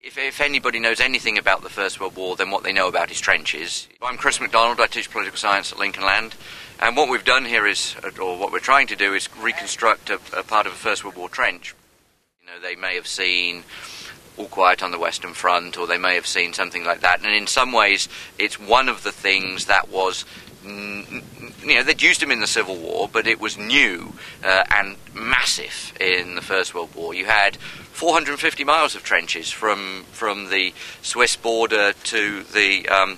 If anybody knows anything about the First World War, then what they know about is trenches. I'm Chris MacDonald, I teach political science at Lincoln Land, and what we've done here is, or what we're trying to do is reconstruct a part of a First World War trench. You know, they may have seen All Quiet on the Western Front, or they may have seen something like that, and in some ways it's one of the things that was, you know, they'd used them in the Civil War, but it was new and massive in the First World War. You had 450 miles of trenches from the Swiss border to the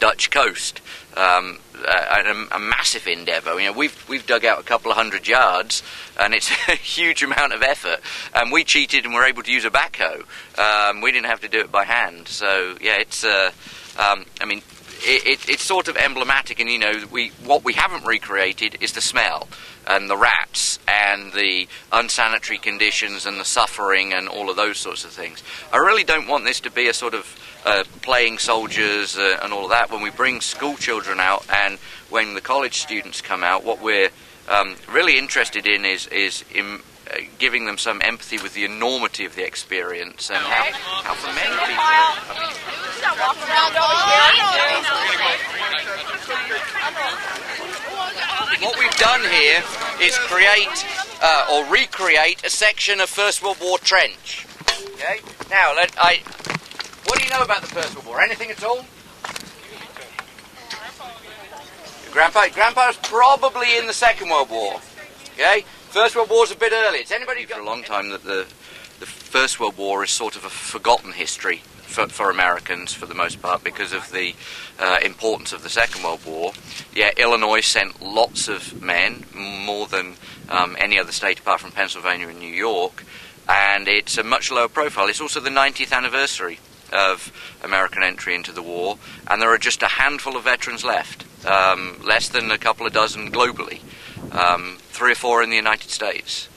Dutch coast. A massive endeavour. You know, we've dug out a couple of 100 yards, and it's a huge amount of effort. And we cheated and were able to use a backhoe. We didn't have to do it by hand. So yeah, it's I mean, it's sort of emblematic. And you know, what we haven't recreated is the smell and the rats and the unsanitary conditions and the suffering and all of those sorts of things. I really don't want this to be a sort of playing soldiers and all of that. When we bring school children out and when the college students come out, what we're really interested in is giving them some empathy with the enormity of the experience and how for many people, what we've done here is create or recreate a section of First World War trench. Okay. Now, what do you know about the First World War? Anything at all? Grandpa's probably in the Second World War. Okay. First World War's a bit early. It's anybody for a long time that the First World War is sort of a forgotten history for Americans for the most part because of the importance of the Second World War. Yeah, Illinois sent lots of men, more than any other state apart from Pennsylvania and New York, and it's a much lower profile. It's also the 90th anniversary of American entry into the war, and there are just a handful of veterans left, less than a couple of dozen globally, 3 or 4 in the United States.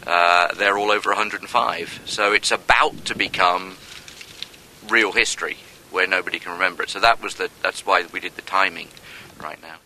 They're all over 105, so it's about to become real history where nobody can remember it. So that's why we did the timing right now.